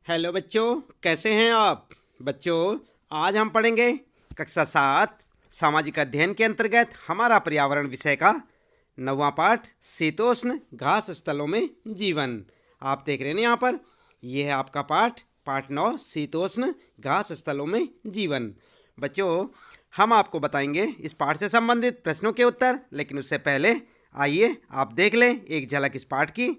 Hello बच्चों, कैसे हैं आप। बच्चों, आज हम पढ़ेंगे कक्षा 7 सामाजिक अध्ययन के अंतर्गत हमारा पर्यावरण विषय का 9वां पाठ शीतोष्ण घास स्थलों में जीवन। आप देख रहे हैं यहाँ पर, यह है आपका पाठ 9 शीतोष्ण घास स्थलों में जीवन। बच्चों, हम आपको बताएंगे इस पाठ से संबंधित प्रश्नों के उत्तर, लेकिन उससे पहले आइए आप देख लें एक झलक इस पाठ की।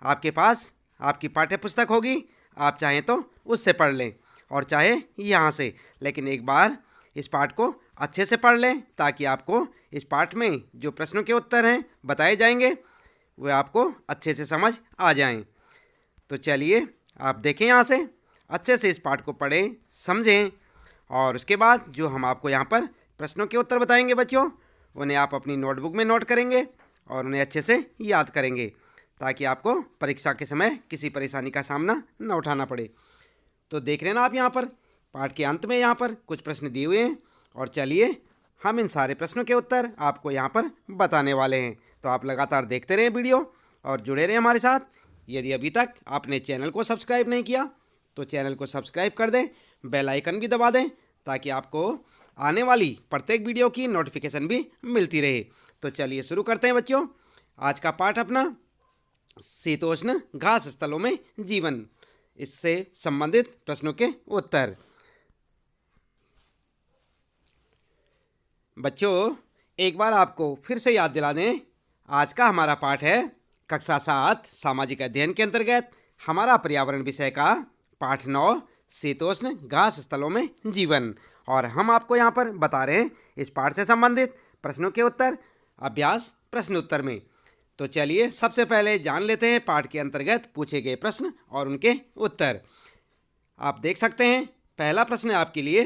आपके पास आपकी पाठ्य पुस्तक होगी, आप चाहें तो उससे पढ़ लें और चाहे यहाँ से, लेकिन एक बार इस पाठ को अच्छे से पढ़ लें ताकि आपको इस पाठ में जो प्रश्नों के उत्तर हैं बताए जाएंगे वे आपको अच्छे से समझ आ जाएं। तो चलिए आप देखें, यहाँ से अच्छे से इस पाठ को पढ़ें, समझें और उसके बाद जो हम आपको यहाँ पर प्रश्नों के उत्तर बताएंगे बच्चों, उन्हें आप अपनी नोटबुक में नोट करेंगे और उन्हें अच्छे से याद करेंगे ताकि आपको परीक्षा के समय किसी परेशानी का सामना न उठाना पड़े। तो देख रहे हैं ना आप, यहाँ पर पाठ के अंत में यहाँ पर कुछ प्रश्न दिए हुए हैं और चलिए हम इन सारे प्रश्नों के उत्तर आपको यहाँ पर बताने वाले हैं। तो आप लगातार देखते रहें वीडियो और जुड़े रहें हमारे साथ। यदि अभी तक आपने चैनल को सब्सक्राइब नहीं किया तो चैनल को सब्सक्राइब कर दें, बेल आइकन भी दबा दें ताकि आपको आने वाली प्रत्येक वीडियो की नोटिफिकेशन भी मिलती रहे। तो चलिए शुरू करते हैं बच्चों आज का पाठ अपना शीतोष्ण घास स्थलों में जीवन, इससे संबंधित प्रश्नों के उत्तर। बच्चों, एक बार आपको फिर से याद दिला दें, आज का हमारा पाठ है कक्षा 7 सामाजिक अध्ययन के अंतर्गत हमारा पर्यावरण विषय का पाठ 9 शीतोष्ण घास स्थलों में जीवन। और हम आपको यहाँ पर बता रहे हैं इस पाठ से संबंधित प्रश्नों के उत्तर अभ्यास प्रश्न उत्तर में। तो चलिए सबसे पहले जान लेते हैं पाठ के अंतर्गत पूछे गए प्रश्न और उनके उत्तर। आप देख सकते हैं पहला प्रश्न है आपके लिए,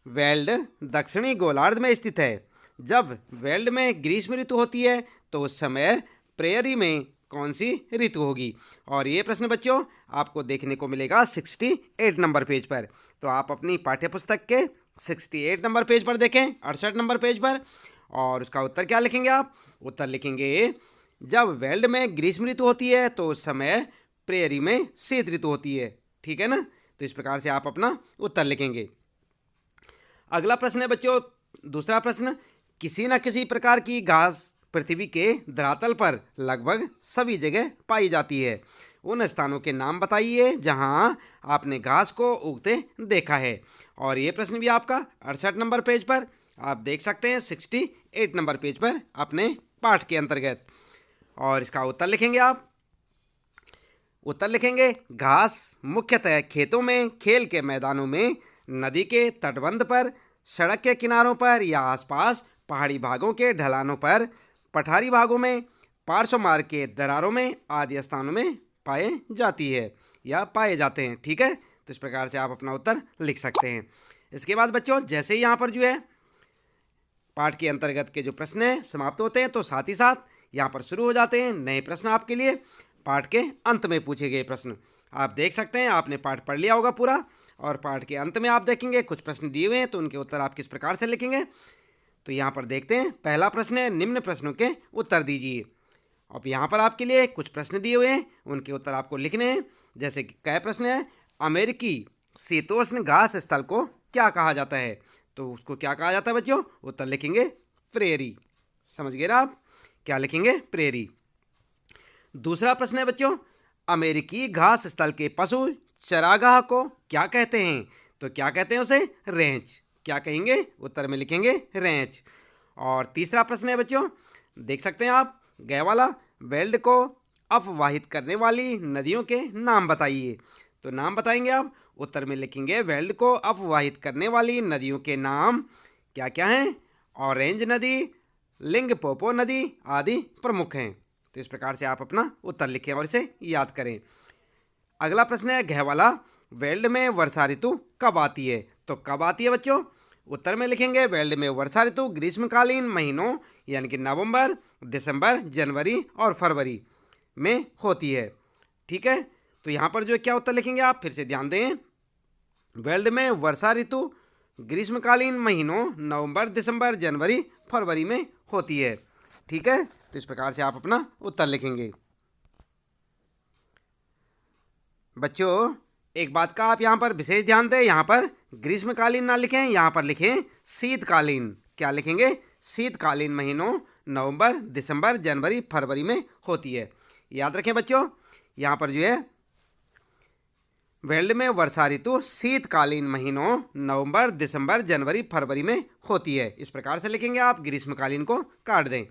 वेल्ड दक्षिणी गोलार्ध में स्थित है। जब वेल्ड में ग्रीष्म ऋतु होती है तो उस समय प्रेयरी में कौन सी ऋतु होगी। और ये प्रश्न बच्चों आपको देखने को मिलेगा 68 नंबर पेज पर। तो आप अपनी पाठ्य पुस्तक के 68 नंबर पेज पर देखें, 68 नंबर पेज पर, और उसका उत्तर क्या लिखेंगे आप। उत्तर लिखेंगे, जब वेल्ड में ग्रीष्म ऋतु होती है तो उस समय प्रेयरी में शीत ऋतु होती है। ठीक है ना। तो इस प्रकार से आप अपना उत्तर लिखेंगे। अगला प्रश्न है बच्चों, दूसरा प्रश्न, किसी न किसी प्रकार की घास पृथ्वी के धरातल पर लगभग सभी जगह पाई जाती है। उन स्थानों के नाम बताइए जहां आपने घास को उगते देखा है। और ये प्रश्न भी आपका 68 नंबर पेज पर आप देख सकते हैं, 68 नंबर पेज पर अपने पाठ के अंतर्गत। और इसका उत्तर लिखेंगे आप। उत्तर लिखेंगे, घास मुख्यतः खेतों में, खेल के मैदानों में, नदी के तटबंध पर, सड़क के किनारों पर या आसपास पहाड़ी भागों के ढलानों पर, पठारी भागों में, पार्श्व मार्ग के दरारों में आदि स्थानों में पाए जाती है या पाए जाते हैं। ठीक है। तो इस प्रकार से आप अपना उत्तर लिख सकते हैं। इसके बाद बच्चों जैसे ही यहाँ पर जो है पाठ के अंतर्गत के जो प्रश्न हैं समाप्त होते हैं तो साथ ही साथ यहाँ पर शुरू हो जाते हैं नए प्रश्न आपके लिए। पाठ के अंत में पूछे गए प्रश्न आप देख सकते हैं, आपने पाठ पढ़ लिया होगा पूरा और पाठ के अंत में आप देखेंगे कुछ प्रश्न दिए हुए हैं तो उनके उत्तर आप किस प्रकार से लिखेंगे। तो यहाँ पर देखते हैं, पहला प्रश्न है, निम्न प्रश्नों के उत्तर दीजिए। अब यहाँ पर आपके लिए कुछ प्रश्न दिए हुए हैं, उनके उत्तर आपको लिखने हैं। जैसे कि क्या प्रश्न है, अमेरिकी शीतोष्ण घास स्थल को क्या कहा जाता है। तो उसको क्या कहा जाता है बच्चों, उत्तर लिखेंगे प्रेयरी। समझ गए ना आप, क्या लिखेंगे, प्रेयरी। दूसरा प्रश्न है बच्चों, अमेरिकी घास स्थल के पशु चरागाह को क्या कहते हैं। तो क्या कहते हैं उसे, रेंच। क्या कहेंगे, उत्तर में लिखेंगे रेंच। और तीसरा प्रश्न है बच्चों, देख सकते हैं आप, गए वाला, वेल्ड को अपवाहित करने वाली नदियों के नाम बताइए। तो नाम बताएंगे आप, उत्तर में लिखेंगे वेल्ड को अपवाहित करने वाली नदियों के नाम क्या क्या हैं। ऑरेंज नदी, लिंगपोपो नदी आदि प्रमुख हैं। तो इस प्रकार से आप अपना उत्तर लिखें और इसे याद करें। अगला प्रश्न है घ वाला, वेल्ड में वर्षा ऋतु कब आती है। तो कब आती है बच्चों, उत्तर में लिखेंगे वेल्ड में वर्षा ऋतु ग्रीष्मकालीन महीनों यानी कि नवंबर, दिसंबर, जनवरी और फरवरी में होती है। ठीक है। तो यहाँ पर जो क्या उत्तर लिखेंगे आप, फिर से ध्यान दें, वेल्ड में वर्षा ऋतु ग्रीष्मकालीन महीनों नवंबर, दिसंबर, जनवरी, फरवरी में होती है। ठीक है। तो इस प्रकार से आप अपना उत्तर लिखेंगे। बच्चों एक बात का आप यहाँ पर विशेष ध्यान दें, यहाँ पर ग्रीष्मकालीन ना लिखें, यहाँ पर लिखें शीतकालीन। क्या लिखेंगे? शीतकालीन महीनों नवंबर, दिसंबर, जनवरी, फरवरी में होती है। याद रखें बच्चों, यहाँ पर जो है वर्ल्ड में वर्षा ऋतु शीतकालीन महीनों नवंबर, दिसंबर, जनवरी, फरवरी में होती है। इस प्रकार से लिखेंगे आप, ग्रीष्मकालीन को काट दें।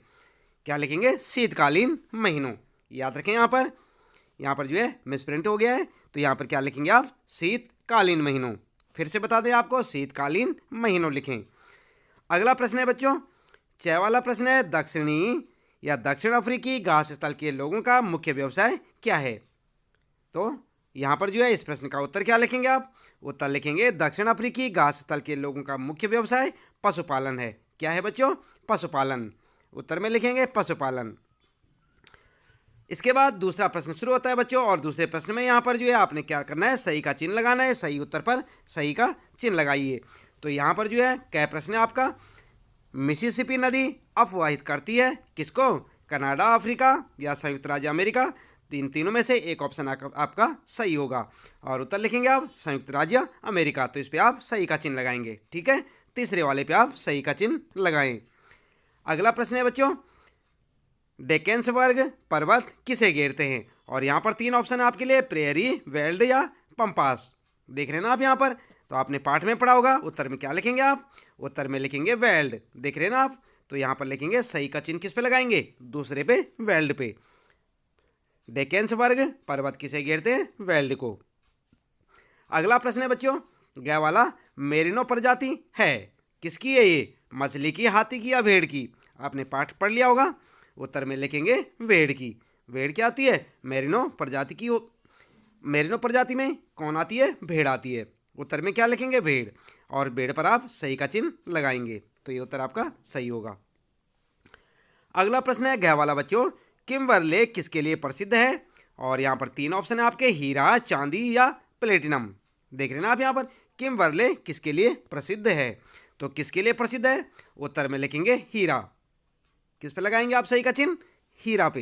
क्या लिखेंगे? शीतकालीन महीनों। याद रखें, यहाँ पर जो है मिसप्रिंट हो गया है, तो यहाँ पर क्या लिखेंगे आप? शीतकालीन महीनों। फिर से बता दें आपको, शीतकालीन महीनों लिखें। अगला प्रश्न है बच्चों, 6 वाला प्रश्न है, दक्षिणी या दक्षिण अफ्रीकी घास स्थल के लोगों का मुख्य व्यवसाय क्या है? तो यहाँ पर जो है इस प्रश्न का उत्तर क्या लिखेंगे आप? उत्तर लिखेंगे दक्षिण अफ्रीकी घास स्थल के लोगों का मुख्य व्यवसाय पशुपालन है। क्या है बच्चों? पशुपालन। उत्तर में लिखेंगे पशुपालन। इसके बाद दूसरा प्रश्न शुरू होता है बच्चों, और दूसरे प्रश्न में यहाँ पर जो है आपने क्या करना है? सही का चिन्ह लगाना है। सही उत्तर पर सही का चिन्ह लगाइए। तो यहाँ पर जो है क्या प्रश्न है आपका? मिसिसिपी नदी अपवाहित करती है किसको? कनाडा, अफ्रीका या संयुक्त राज्य अमेरिका? तीनों में से एक ऑप्शन आपका सही होगा, और उत्तर लिखेंगे आप संयुक्त राज्य अमेरिका। तो इस पे आप सही का चिन्ह लगाएंगे। ठीक है, तीसरे वाले पे आप सही का चिन्ह लगाएं। अगला प्रश्न है बच्चों, डेकेन्सबर्ग पर्वत किसे घेरते हैं? और यहाँ पर 3 ऑप्शन है आपके लिए, प्रेयरी, वेल्ड या पंपास। देख रहे हैं ना आप यहाँ पर? तो आपने पाठ में पढ़ा होगा। उत्तर में क्या लिखेंगे आप? उत्तर में लिखेंगे वेल्ड। देख रहे हैं ना आप? तो यहाँ पर लिखेंगे सही का चिन्ह किस पे लगाएंगे? दूसरे पे, वेल्ड पे। डेकेन्सबर्ग पर्वत किसे घेरते हैं? वेल्ड को। अगला प्रश्न है बच्चों, गया वाला मेरिनो प्रजाति है किसकी है? ये मछली की, हाथी की या भेड़ की? आपने पाठ पढ़ लिया होगा। उत्तर में लिखेंगे भेड़ की। भेड़ क्या आती है? मेरिनो प्रजाति की। मेरिनो प्रजाति में कौन आती है? भेड़ आती है। उत्तर में क्या लिखेंगे? भेड़। और भेड़ पर आप सही का चिन्ह लगाएंगे, तो ये उत्तर आपका सही होगा। अगला प्रश्न है गया वाला बच्चों, किम्बर लेक किसके लिए प्रसिद्ध है? और यहाँ पर 3 ऑप्शन है आपके, हीरा, चांदी या प्लेटिनम। देख रहे हैं ना आप यहाँ पर? किम्बर लेक किसके लिए प्रसिद्ध है? तो किसके लिए प्रसिद्ध है? उत्तर में लिखेंगे हीरा। किस पे लगाएंगे आप सही का चिन्ह? हीरा पे।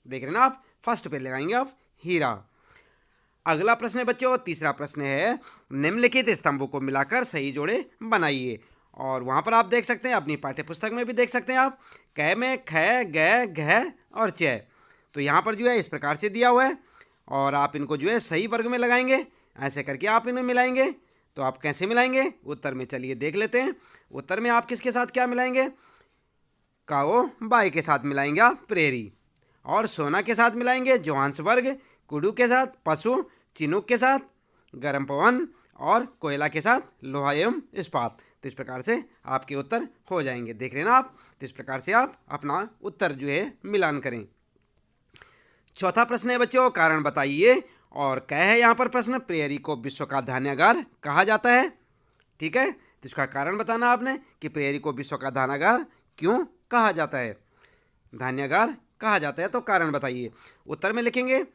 देख रहे हैं ना आप? फर्स्ट पे लगाएंगे आप हीरा। अगला प्रश्न है बच्चों, तीसरा प्रश्न है, निम्नलिखित स्तंभों को मिलाकर सही जोड़े बनाइए। और वहाँ पर आप देख सकते हैं, अपनी पाठ्य पुस्तक में भी देख सकते हैं आप, कै में ख, ग, घ और च। तो यहाँ पर जो है इस प्रकार से दिया हुआ है, और आप इनको जो है सही वर्ग में लगाएंगे। ऐसे करके आप इन्हें मिलाएंगे। तो आप कैसे मिलाएंगे? उत्तर में चलिए देख लेते हैं। उत्तर में आप किसके साथ क्या मिलाएंगे? काओ बाई के साथ मिलाएंगे आप प्रेरी, और सोना के साथ मिलाएंगे जोहान्सबर्ग, कुडू के साथ पशु, चिनूक के साथ गर्म पवन, और कोयला के साथ लोहा एवं इस्पात। तो इस प्रकार से आपके उत्तर हो जाएंगे। देख रहे हैं ना आप? तो इस प्रकार से आप अपना उत्तर जो है मिलान करें। चौथा प्रश्न है बच्चों, कारण बताइए। और क्या है यहाँ पर प्रश्न? प्रेयरी को विश्व का धान्यागार कहा जाता है। ठीक है, तो इसका कारण बताना आपने कि प्रेयरी को विश्व का धान्यागार क्यों कहा जाता है, धान्यागार कहा जाता है। तो कारण बताइए। उत्तर में लिखेंगे,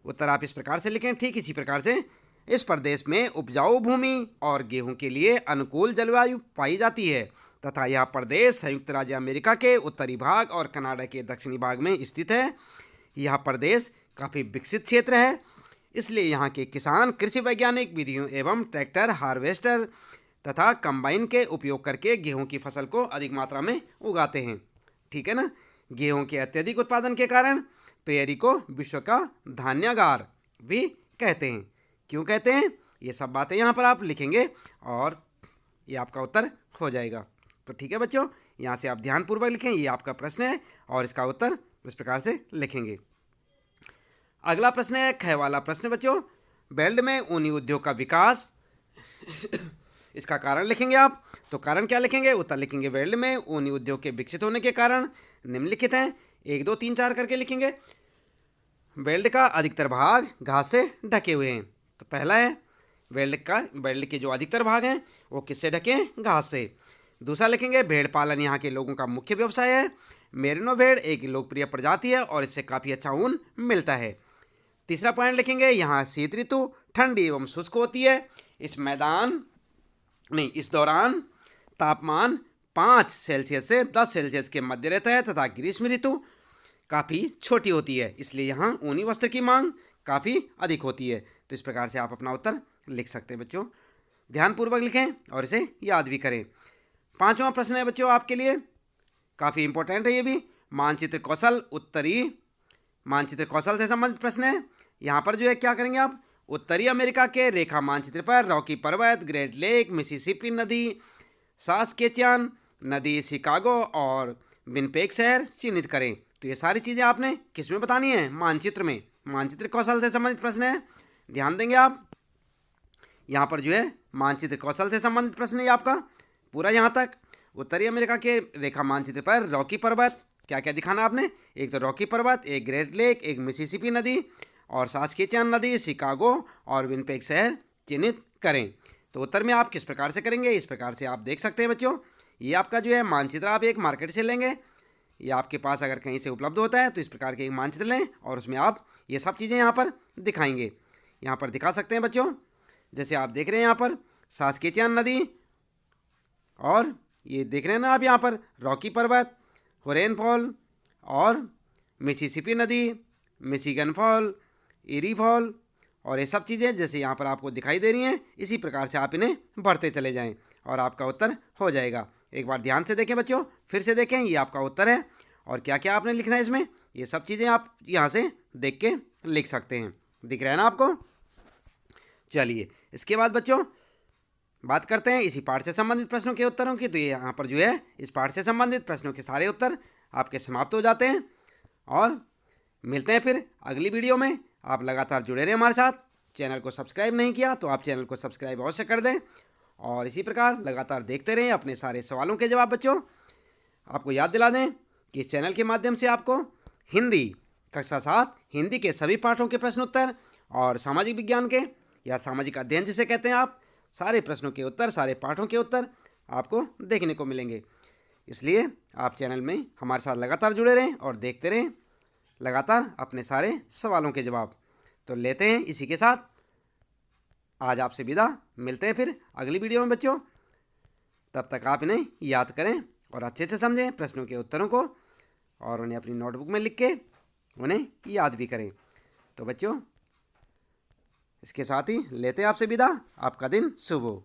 उत्तर आप इस प्रकार से लिखें, ठीक इसी प्रकार से, इस प्रदेश में उपजाऊ भूमि और गेहूं के लिए अनुकूल जलवायु पाई जाती है तथा यह प्रदेश संयुक्त राज्य अमेरिका के उत्तरी भाग और कनाडा के दक्षिणी भाग में स्थित है। यह प्रदेश काफ़ी विकसित क्षेत्र है, इसलिए यहाँ के किसान कृषि वैज्ञानिक विधियों एवं ट्रैक्टर, हार्वेस्टर तथा कंबाइन के उपयोग करके गेहूं की फसल को अधिक मात्रा में उगाते हैं। ठीक है ना? गेहूं के अत्यधिक उत्पादन के कारण प्रेयरी को विश्व का धान्यागार भी कहते हैं। क्यों कहते हैं? ये सब बातें यहाँ पर आप लिखेंगे और ये आपका उत्तर हो जाएगा। तो ठीक है बच्चों, यहाँ से आप ध्यानपूर्वक लिखें, ये आपका प्रश्न है और इसका उत्तर इस प्रकार से लिखेंगे। अगला प्रश्न है ख वाला प्रश्न बच्चों, बेल्ट में ऊनी उद्योग का विकास इसका कारण लिखेंगे आप। तो कारण क्या लिखेंगे? उत्तर लिखेंगे बेल्ट में ऊनी उद्योग के विकसित होने के कारण निम्नलिखित हैं। 1, 2, 3, 4 करके लिखेंगे। बेल्ट का अधिकतर भाग घास से ढके हुए हैं। तो पहला है बेल्ट के जो अधिकतर भाग हैं वो किससे ढके हैं? घास से। दूसरा लिखेंगे भेड़ पालन यहाँ के लोगों का मुख्य व्यवसाय है। मेरिनो भेड़ एक लोकप्रिय प्रजाति है और इससे काफ़ी अच्छा ऊन मिलता है। तीसरा पॉइंट लिखेंगे यहाँ शीत ऋतु ठंडी एवं शुष्क होती है। इस दौरान तापमान 5 सेल्सियस से 10 सेल्सियस के मध्य रहता है तथा ग्रीष्म ऋतु काफ़ी छोटी होती है, इसलिए यहाँ ऊनी वस्त्र की मांग काफ़ी अधिक होती है। तो इस प्रकार से आप अपना उत्तर लिख सकते हैं बच्चों। ध्यानपूर्वक लिखें और इसे याद भी करें। 5वां प्रश्न है बच्चों आपके लिए, काफ़ी इंपॉर्टेंट है ये भी। मानचित्र कौशल उत्तरी, मानचित्र कौशल से संबंधित प्रश्न है। यहाँ पर जो है क्या करेंगे आप, उत्तरी अमेरिका के रेखा मानचित्र पर रॉकी पर्वत, ग्रेट लेक, मिसिसिपी नदी, सास्केचियन नदी, शिकागो और विनिपेग शहर चिन्हित करें। तो ये सारी चीज़ें आपने किस में बतानी है, मानचित्र में। मानचित्र कौशल से संबंधित प्रश्न है, ध्यान देंगे आप। यहाँ पर जो है मानचित्र कौशल से संबंधित प्रश्न है आपका पूरा यहाँ तक। उत्तरी अमेरिका के रेखा मानचित्र पर रॉकी पर्वत, क्या क्या दिखाना आपने, एक तो रॉकी पर्वत, एक ग्रेट लेक, एक मिसिसिपी नदी और सास्केचियन नदी, शिकागो और विनिपेग शहर चिन्हित करें। तो उत्तर में आप किस प्रकार से करेंगे, इस प्रकार से आप देख सकते हैं बच्चों। ये आपका जो है मानचित्र आप एक मार्केट से लेंगे, ये आपके पास अगर कहीं से उपलब्ध होता है तो इस प्रकार के एक मानचित्र लें और उसमें आप ये सब चीज़ें यहाँ पर दिखाएंगे। यहाँ पर दिखा सकते हैं बच्चों, जैसे आप देख रहे हैं यहाँ पर सास्केचियन नदी, और ये देख रहे हैं ना आप यहाँ पर रॉकी पर्वत, हुरैन फॉल और मिसिसिपी नदी, मिशिगन फॉल, एरी फॉल और ये सब चीज़ें जैसे यहाँ पर आपको दिखाई दे रही हैं, इसी प्रकार से आप इन्हें बढ़ते चले जाएं और आपका उत्तर हो जाएगा। एक बार ध्यान से देखें बच्चों, फिर से देखें, ये आपका उत्तर है और क्या क्या आपने लिखना है इसमें, ये सब चीज़ें आप यहाँ से देख के लिख सकते हैं। दिख रहा है ना आपको। चलिए इसके बाद बच्चों बात करते हैं इसी पाठ से संबंधित प्रश्नों के उत्तरों की। तो ये यहाँ पर जो है इस पाठ से संबंधित प्रश्नों के सारे उत्तर आपके समाप्त हो जाते हैं और मिलते हैं फिर अगली वीडियो में। आप लगातार जुड़े रहें हमारे साथ। चैनल को सब्सक्राइब नहीं किया तो आप चैनल को सब्सक्राइब अवश्य कर दें और इसी प्रकार लगातार देखते रहें अपने सारे सवालों के जवाब। बच्चों आपको याद दिला दें कि इस चैनल के माध्यम से आपको हिंदी कक्षा 7 हिंदी के सभी पाठों के प्रश्न उत्तर और सामाजिक विज्ञान के या सामाजिक अध्ययन जिसे कहते हैं आप, सारे प्रश्नों के उत्तर, सारे पाठों के उत्तर आपको देखने को मिलेंगे। इसलिए आप चैनल में हमारे साथ लगातार जुड़े रहें और देखते रहें लगातार अपने सारे सवालों के जवाब। तो लेते हैं इसी के साथ आज आपसे विदा। मिलते हैं फिर अगली वीडियो में बच्चों। तब तक आप इन्हें याद करें और अच्छे से समझें प्रश्नों के उत्तरों को और उन्हें अपनी नोटबुक में लिख के उन्हें याद भी करें। तो बच्चों इसके साथ ही लेते हैं आपसे विदा। आपका दिन शुभ हो।